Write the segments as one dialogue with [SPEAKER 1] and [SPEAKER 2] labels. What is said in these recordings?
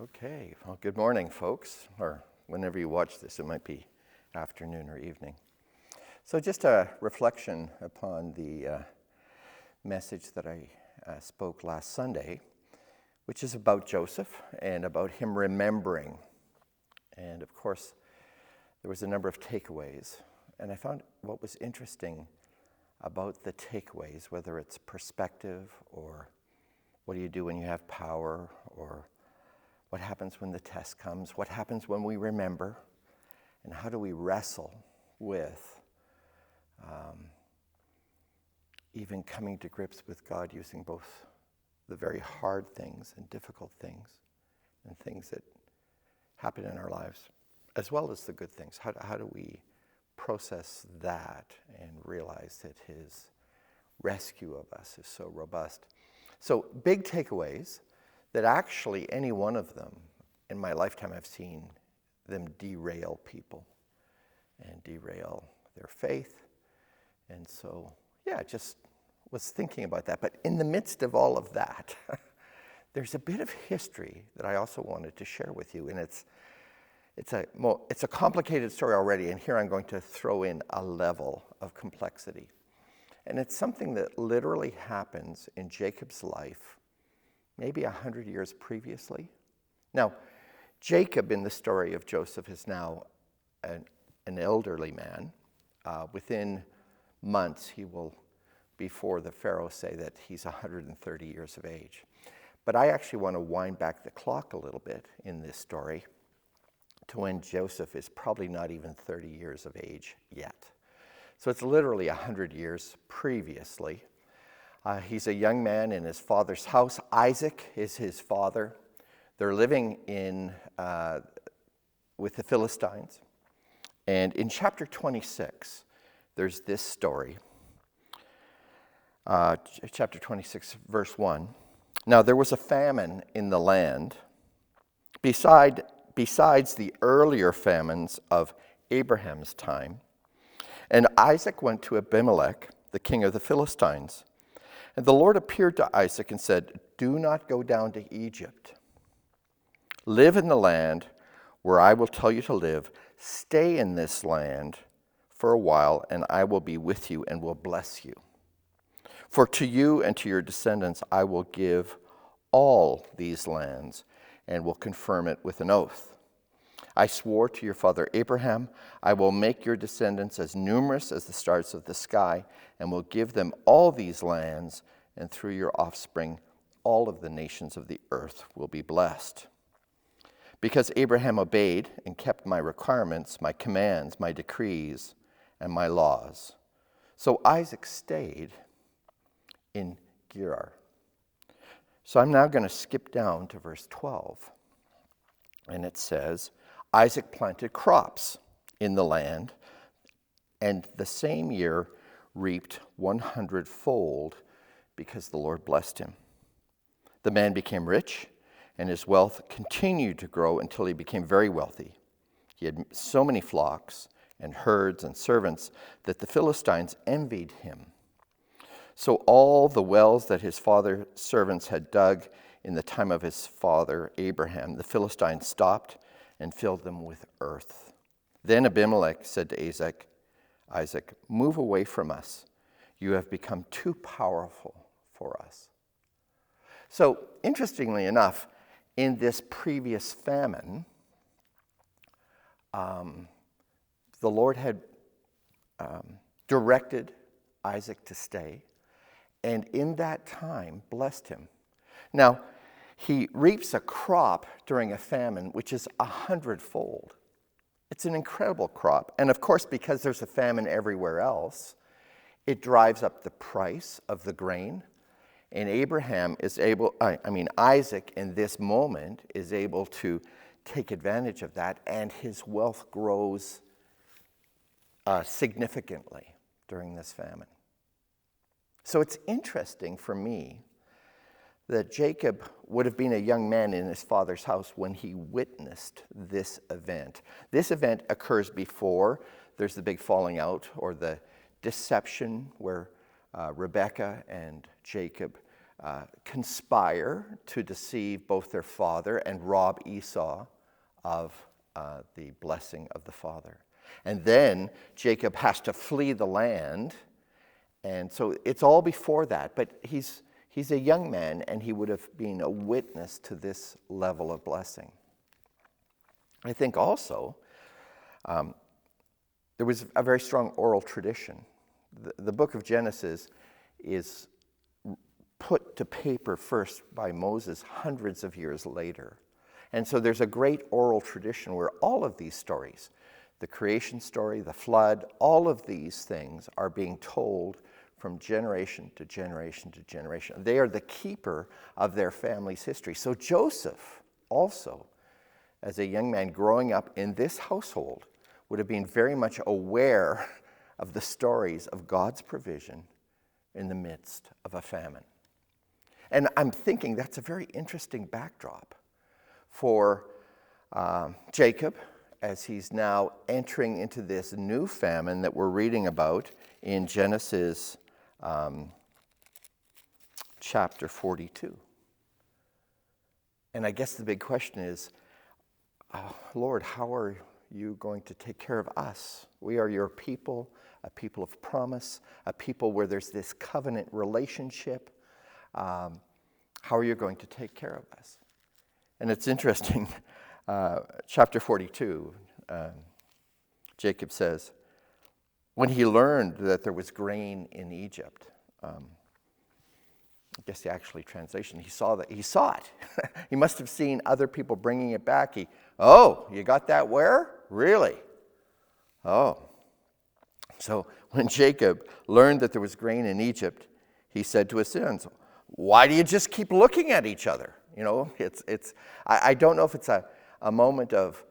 [SPEAKER 1] Okay, well, good morning, folks, or whenever you watch this, it might be afternoon or evening. So just a reflection upon the message that I spoke last Sunday, which is about Joseph and about him remembering. And of course, there was a number of takeaways. And I found what was interesting about the takeaways, whether it's perspective or what do you do when you have power, or what happens when the test comes, what happens when we remember, and how do we wrestle with even coming to grips with God using both the very hard things and difficult things and things that happen in our lives, as well as the good things. How do we process that and realize that his rescue of us is so robust? So big takeaways that actually any one of them in my lifetime I've seen them derail people and derail their faith. And so, yeah, just was thinking about that. But in the midst of all of that, there's a bit of history that I also wanted to share with you. And it's a complicated story already, and here I'm going to throw in a level of complexity. And it's something that literally happens in Jacob's life maybe 100 years previously. Now, Jacob in the story of Joseph is now an elderly man. Within months, he will, before the Pharaoh, say that he's 130 years of age. But I actually want to wind back the clock a little bit in this story to when Joseph is probably not even 30 years of age yet. So it's literally 100 years previously. He's a young man in his father's house. Isaac is his father. They're living with the Philistines. And in chapter 26, there's this story. Chapter 26, verse 1. Now there was a famine in the land, besides the earlier famines of Abraham's time. And Isaac went to Abimelech, the king of the Philistines. And the Lord appeared to Isaac and said, "Do not go down to Egypt. Live in the land where I will tell you to live. Stay in this land for a while, and I will be with you and will bless you. For to you and to your descendants I will give all these lands and will confirm it with an oath. I swore to your father Abraham, I will make your descendants as numerous as the stars of the sky, and will give them all these lands, and through your offspring all of the nations of the earth will be blessed. Because Abraham obeyed and kept my requirements, my commands, my decrees, and my laws. So Isaac stayed in Gerar." So I'm now going to skip down to verse 12. And it says, Isaac planted crops in the land, and the same year reaped 100-fold because the Lord blessed him. The man became rich, and his wealth continued to grow until he became very wealthy. He had so many flocks and herds and servants that the Philistines envied him. So all the wells that his father's servants had dug in the time of his father Abraham, the Philistines stopped and filled them with earth. Then Abimelech said to Isaac, "Move away from us. You have become too powerful for us." So interestingly enough, in this previous famine, the Lord had directed Isaac to stay, and in that time blessed him. Now, he reaps a crop during a famine, which is 100-fold. It's an incredible crop. And of course, because there's a famine everywhere else, it drives up the price of the grain. And Isaac in this moment is able to take advantage of that, and his wealth grows significantly during this famine. So it's interesting for me that Jacob would have been a young man in his father's house when he witnessed this event. This event occurs before there's the big falling out or the deception where Rebekah and Jacob conspire to deceive both their father and rob Esau of the blessing of the father. And then Jacob has to flee the land, and so it's all before that. But he's a young man, and he would have been a witness to this level of blessing. I think also there was a very strong oral tradition. The book of Genesis is put to paper first by Moses hundreds of years later. And so there's a great oral tradition where all of these stories, the creation story, the flood, all of these things are being told from generation to generation to generation. They are the keeper of their family's history. So Joseph also, as a young man growing up in this household, would have been very much aware of the stories of God's provision in the midst of a famine. And I'm thinking that's a very interesting backdrop for Jacob as he's now entering into this new famine that we're reading about in Genesis chapter 42. And I guess the big question is, Lord, how are you going to take care of us? We are your people, a people of promise, a people where there's this covenant relationship. How are you going to take care of us? And it's interesting, chapter 42, Jacob says, when he learned that there was grain in Egypt, I guess the actual translation, he saw it. He must have seen other people bringing it back. Oh, you got that where? Really? Oh. So when Jacob learned that there was grain in Egypt, he said to his sons, why do you just keep looking at each other? You know, I don't know if it's a moment of,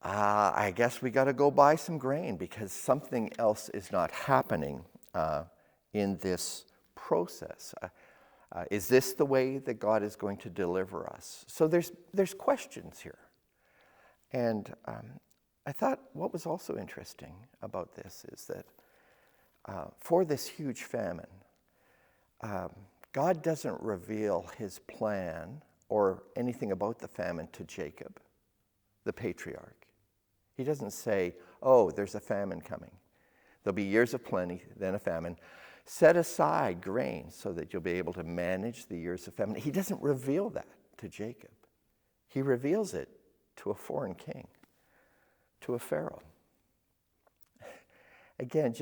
[SPEAKER 1] I guess we got to go buy some grain because something else is not happening in this process. Is this the way that God is going to deliver us? So there's questions here. And I thought what was also interesting about this is that for this huge famine, God doesn't reveal his plan or anything about the famine to Jacob, the patriarch. He doesn't say, oh, there's a famine coming. There'll be years of plenty, then a famine. Set aside grain so that you'll be able to manage the years of famine. He doesn't reveal that to Jacob. He reveals it to a foreign king, to a Pharaoh. Again,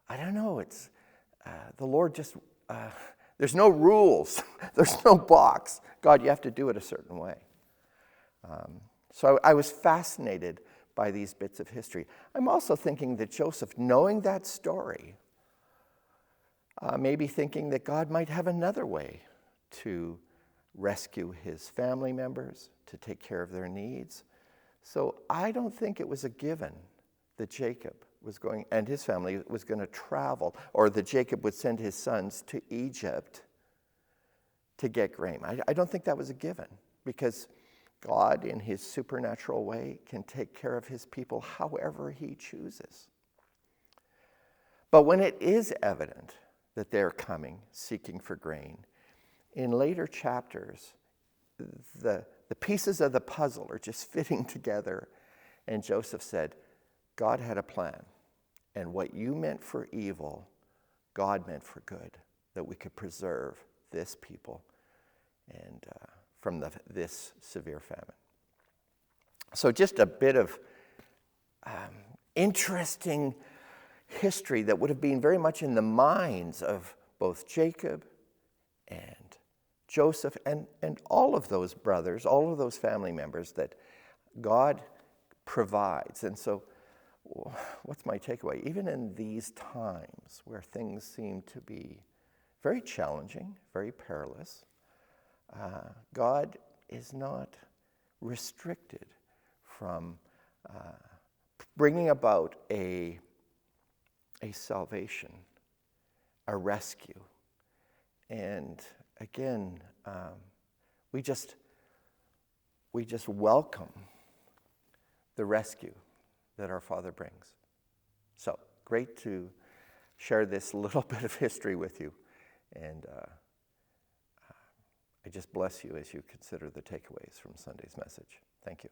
[SPEAKER 1] I don't know, it's the Lord just, there's no rules, there's no box. God, you have to do it a certain way. So I was fascinated by these bits of history. I'm also thinking that Joseph, knowing that story, maybe thinking that God might have another way to rescue his family members, to take care of their needs. So I don't think it was a given that Jacob was going, and his family was going to travel, or that Jacob would send his sons to Egypt to get grain. I don't think that was a given, because God, in his supernatural way, can take care of his people however he chooses. But when it is evident that they're coming, seeking for grain, in later chapters, the pieces of the puzzle are just fitting together. And Joseph said, God had a plan. And what you meant for evil, God meant for good, that we could preserve this people and from this severe famine. So just a bit of interesting history that would have been very much in the minds of both Jacob and Joseph and all of those brothers, all of those family members that God provides. And so what's my takeaway? Even in these times where things seem to be very challenging, very perilous, God is not restricted from bringing about a salvation, a rescue. And again, we just welcome the rescue that our Father brings. So great to share this little bit of history with you, and I just bless you as you consider the takeaways from Sunday's message. Thank you.